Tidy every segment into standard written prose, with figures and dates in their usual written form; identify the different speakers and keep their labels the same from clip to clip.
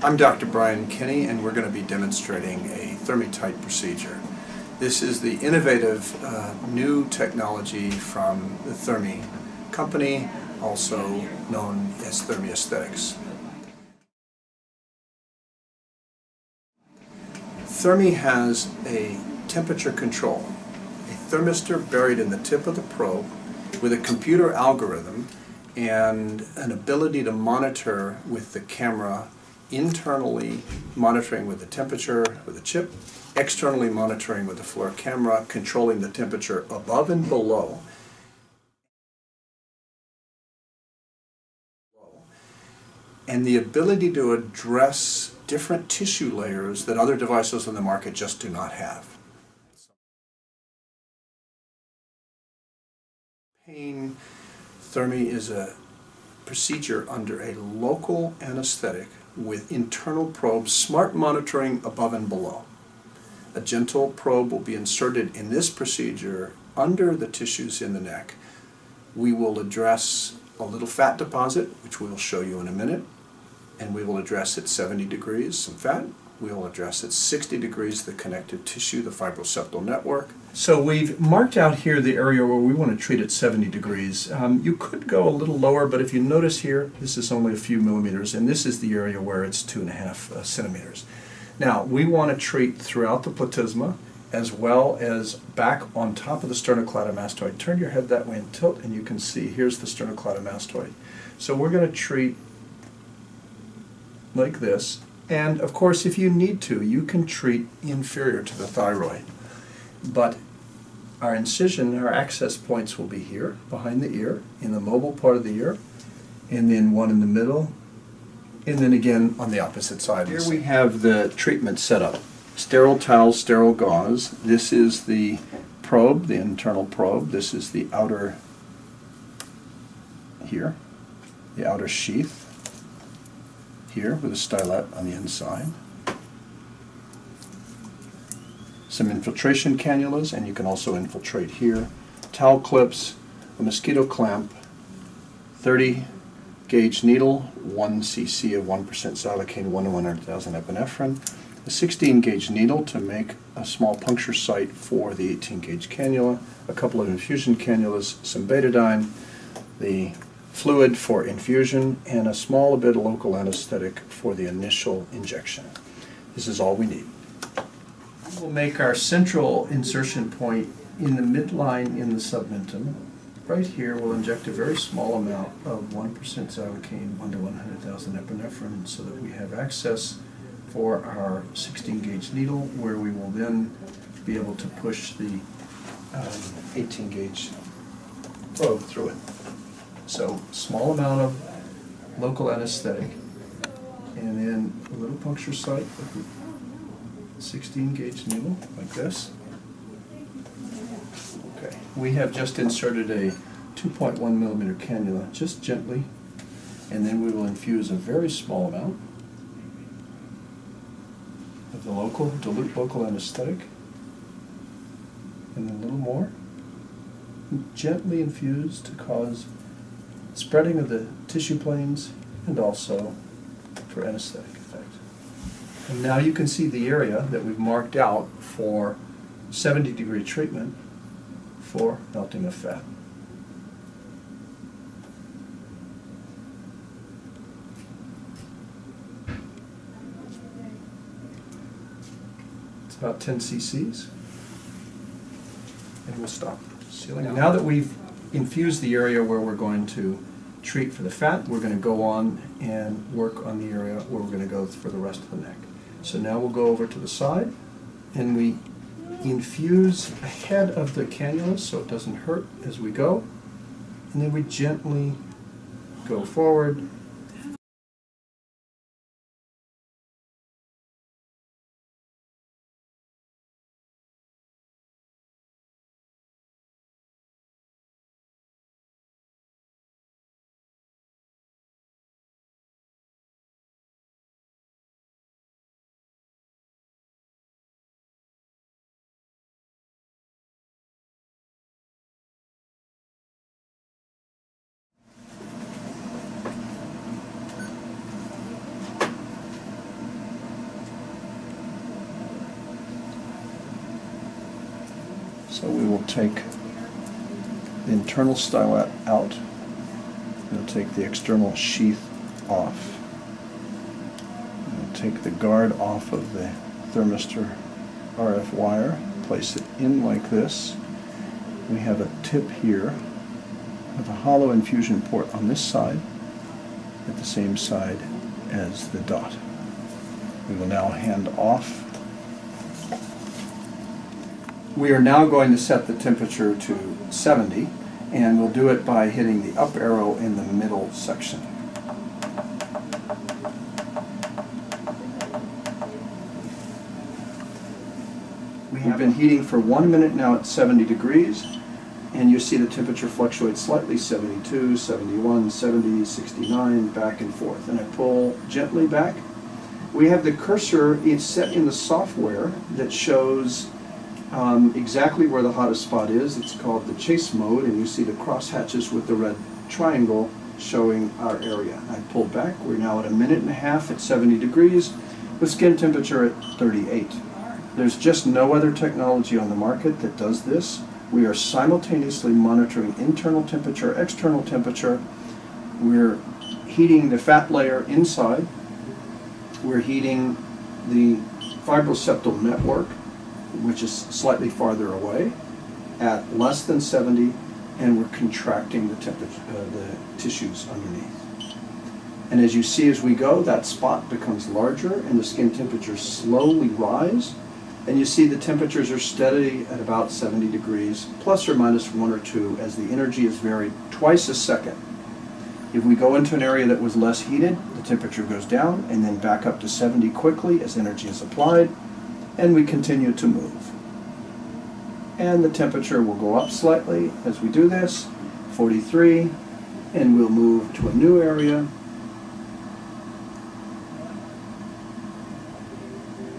Speaker 1: I'm Dr. Brian Kinney, and we're going to be demonstrating a ThermiTight procedure. This is the innovative new technology from the Thermi company, also known as Thermi Aesthetics. Thermi has a temperature control, a thermistor buried in the tip of the probe with a computer algorithm and an ability to monitor with the camera, internally monitoring with the temperature with the chip, externally monitoring with the FLIR camera, controlling the temperature above and below, and the ability to address different tissue layers that other devices on the market just do not have. Pain Thermi is a procedure under a local anesthetic with internal probes, smart monitoring above and below. A gentle probe will be inserted in this procedure under the tissues in the neck. We will address a little fat deposit, which we will show you in a minute, and we will address at 70 degrees some fat. We will address at 60 degrees the connective tissue, the fibroseptal network. So we've marked out here the area where we want to treat at 70 degrees. You could go a little lower, but if you notice here, this is only a few millimeters, and this is the area where it's 2.5 centimeters. Now, we want to treat throughout the platysma, as well as back on top of the sternocleidomastoid. Turn your head that way and tilt, and you can see here's the sternocleidomastoid. So we're going to treat like this. And of course, if you need to, you can treat inferior to the thyroid. But our incision, our access points will be here, behind the ear, in the mobile part of the ear, and then one in the middle, and then again on the opposite side. Here we have the treatment setup. Sterile towels, sterile gauze. This is the probe, the internal probe. This is the outer, here, the outer sheath. Here with a stylet on the inside. Some infiltration cannulas, and you can also infiltrate here. Towel clips, a mosquito clamp, 30 gauge needle, 1 cc of 1% xylocaine, 1 to 100,000 epinephrine, a 16 gauge needle to make a small puncture site for the 18 gauge cannula, a couple of infusion cannulas, some betadine, the fluid for infusion, and a small bit of local anesthetic for the initial injection. This is all we need. We'll make our central insertion point in the midline in the submentum. Right here we'll inject a very small amount of 1% xylocaine, 1 to 100,000 epinephrine, so that we have access for our 16 gauge needle, where we will then be able to push the 18 gauge probe through it. So, small amount of local anesthetic, and then a little puncture site with the 16 gauge needle, like this. Okay, we have just inserted a 2.1 millimeter cannula, just gently, and then we will infuse a very small amount of the local, dilute local anesthetic, and then a little more, gently infuse to cause spreading of the tissue planes, and also for anesthetic effect. And now you can see the area that we've marked out for 70 degree treatment for melting of fat. It's about 10 cc's, and we'll stop sealing. Now that we've infuse the area where we're going to treat for the fat, we're going to go on and work on the area where we're going to go for the rest of the neck. So now we'll go over to the side, and we infuse ahead of the cannula so it doesn't hurt as we go, and then we gently go forward. So we will take the internal stylet out. We'll take the external sheath off. We'll take the guard off of the thermistor RF wire, place it in like this. We have a tip here with a hollow infusion port on this side at the same side as the dot. We will now hand off. We are now going to set the temperature to 70, and we'll do it by hitting the up arrow in the middle section. We've been heating for 1 minute now at 70 degrees, and you see the temperature fluctuate slightly, 72, 71, 70, 69, back and forth. And I pull gently back. We have the cursor, it's set in the software that shows exactly where the hottest spot is. It's called the chase mode, and you see the cross hatches with the red triangle showing our area. I pulled back. We're now at 1.5 minutes at 70 degrees with skin temperature at 38. There's just no other technology on the market that does this. We are simultaneously monitoring internal temperature, external temperature. We're heating the fat layer inside. We're heating the fibroseptal network, which is slightly farther away, at less than 70, and we're contracting the temperature, the tissues underneath. And as you see as we go, that spot becomes larger and the skin temperatures slowly rise. And you see the temperatures are steady at about 70 degrees, plus or minus 1 or 2, as the energy is varied twice a second. If we go into an area that was less heated, the temperature goes down and then back up to 70 quickly as energy is applied, and we continue to move. And the temperature will go up slightly as we do this, 43, and we'll move to a new area,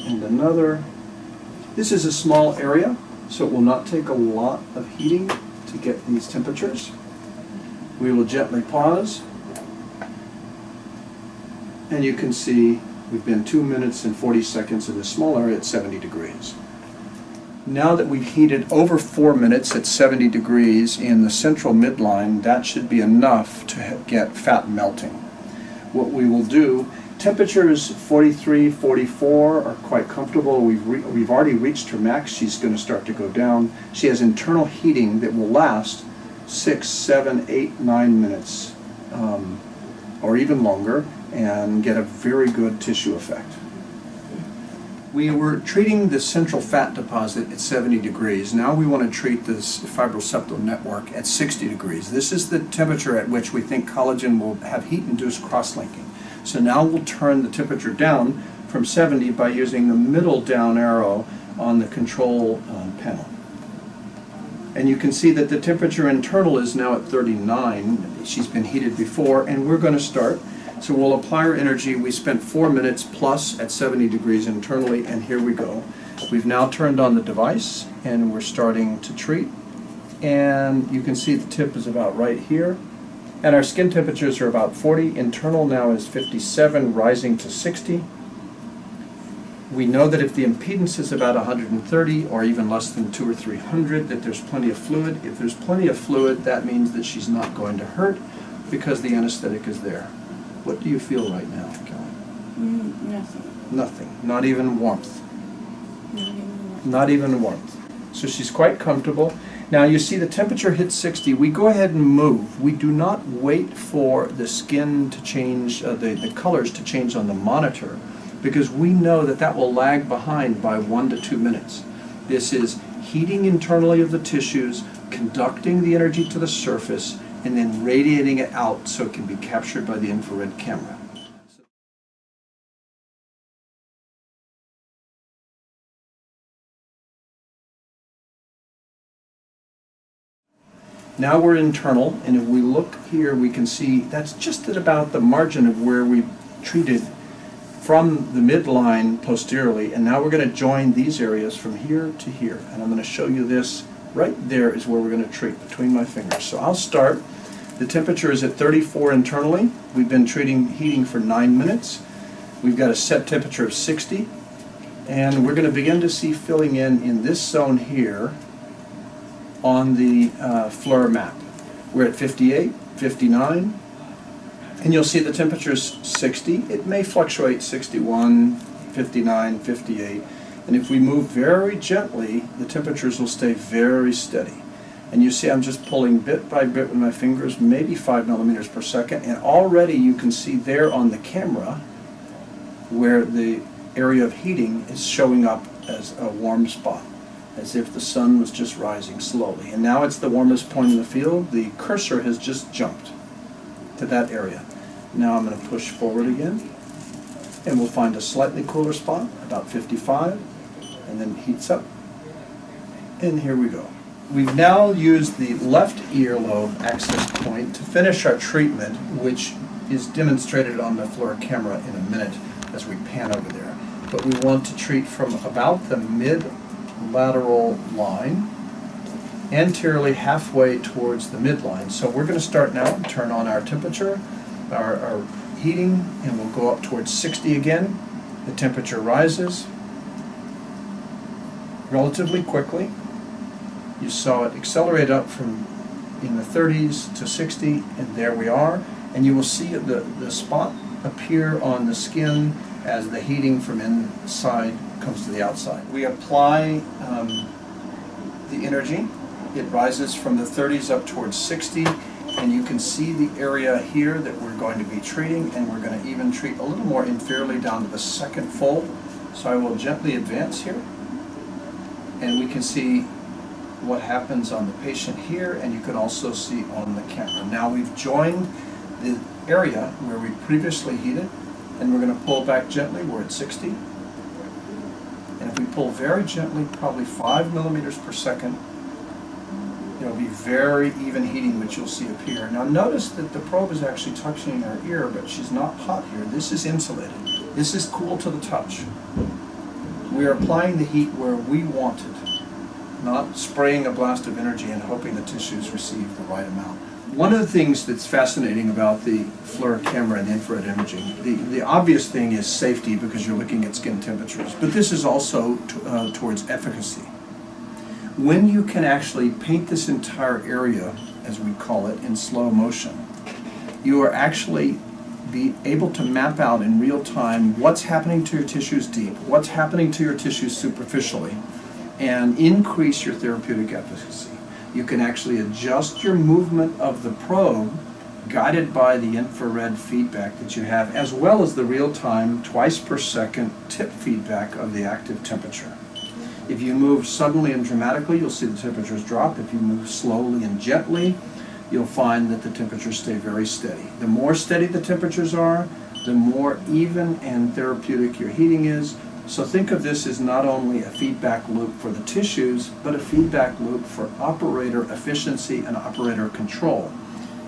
Speaker 1: and another. This is a small area, so it will not take a lot of heating to get these temperatures. We will gently pause, and you can see we've been 2 minutes and 40 seconds in this small area at 70 degrees. Now that we've heated over 4 minutes at 70 degrees in the central midline, that should be enough to get fat melting. What we will do, temperatures 43, 44 are quite comfortable. We've already reached her max. She's going to start to go down. She has internal heating that will last 6, 7, 8, 9 minutes or even longer, and get a very good tissue effect. We were treating the central fat deposit at 70 degrees. Now we want to treat this fibroseptal network at 60 degrees. This is the temperature at which we think collagen will have heat-induced cross-linking. So now we'll turn the temperature down from 70 by using the middle down arrow on the control panel. And you can see that the temperature internal is now at 39. She's been heated before, and we're going to start. So we'll apply our energy. We spent 4 minutes plus at 70 degrees internally, and here we go. We've now turned on the device, and we're starting to treat. And you can see the tip is about right here. And our skin temperatures are about 40. Internal now is 57, rising to 60. We know that if the impedance is about 130 or even less than 200 or 300, that there's plenty of fluid. If there's plenty of fluid, that means that she's not going to hurt because the anesthetic is there. What do you feel right now, Kelly?
Speaker 2: Nothing.
Speaker 1: Nothing. Not even warmth.
Speaker 2: Not even warmth.
Speaker 1: Not even warmth. So she's quite comfortable. Now you see the temperature hits 60. We go ahead and move. We do not wait for the skin to change, the colors to change on the monitor, because we know that that will lag behind by 1 to 2 minutes. This is heating internally of the tissues, conducting the energy to the surface, and then radiating it out so it can be captured by the infrared camera. Now we're internal, and if we look here, we can see that's just at about the margin of where we treated from the midline posteriorly, and now we're going to join these areas from here to here, and I'm going to show you this. Right there is where we're going to treat, between my fingers. So I'll start. The temperature is at 34 internally. We've been heating for 9 minutes. We've got a set temperature of 60, and we're going to begin to see filling in this zone here on the floor map. We're at 58, 59, and you'll see the temperature's 60. It may fluctuate 61, 59, 58, and if we move very gently, the temperatures will stay very steady. And you see I'm just pulling bit by bit with my fingers, maybe 5 millimeters per second, and already you can see there on the camera where the area of heating is showing up as a warm spot, as if the sun was just rising slowly. And now it's the warmest point in the field. The cursor has just jumped to that area. Now I'm going to push forward again, and we'll find a slightly cooler spot, about 55, and then heats up. And here we go. We've now used the left earlobe access point to finish our treatment, which is demonstrated on the floor camera in a minute as we pan over there. But we want to treat from about the mid-lateral line, anteriorly halfway towards the midline. So we're going to start now and turn on our temperature, our heating, and we'll go up towards 60 again. The temperature rises relatively quickly. You saw it accelerate up from in the 30s to 60, and there we are. And you will see the spot appear on the skin as the heating from inside comes to the outside. We apply the energy. It rises from the 30s up towards 60, and you can see the area here that we're going to be treating, and we're going to even treat a little more inferiorly down to the second fold. So I will gently advance here, and we can see what happens on the patient here, and you can also see on the camera. Now we've joined the area where we previously heated, and we're going to pull back gently. We're at 60. And if we pull very gently, probably 5 millimeters per second, there'll be very even heating, which you'll see appear. Now notice that the probe is actually touching her ear, but she's not hot here. This is insulated. This is cool to the touch. We are applying the heat where we want it, not spraying a blast of energy and hoping the tissues receive the right amount. One of the things that's fascinating about the FLIR camera and infrared imaging, the obvious thing is safety because you're looking at skin temperatures, but this is also towards efficacy. When you can actually paint this entire area, as we call it, in slow motion, you are actually be able to map out in real time what's happening to your tissues deep, what's happening to your tissues superficially, and increase your therapeutic efficacy. You can actually adjust your movement of the probe guided by the infrared feedback that you have, as well as the real-time, twice per second tip feedback of the active temperature. If you move suddenly and dramatically, you'll see the temperatures drop. If you move slowly and gently, you'll find that the temperatures stay very steady. The more steady the temperatures are, the more even and therapeutic your heating is. So think of this as not only a feedback loop for the tissues, but a feedback loop for operator efficiency and operator control.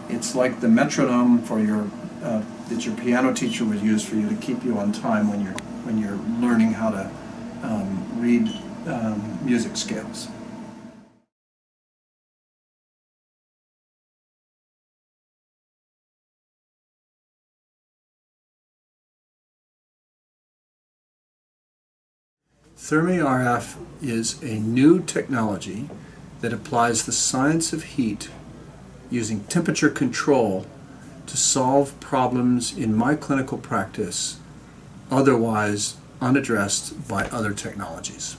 Speaker 1: It's like the metronome for that your piano teacher would use for you to keep you on time when you're learning how to read music scales. ThermiRF is a new technology that applies the science of heat using temperature control to solve problems in my clinical practice otherwise unaddressed by other technologies.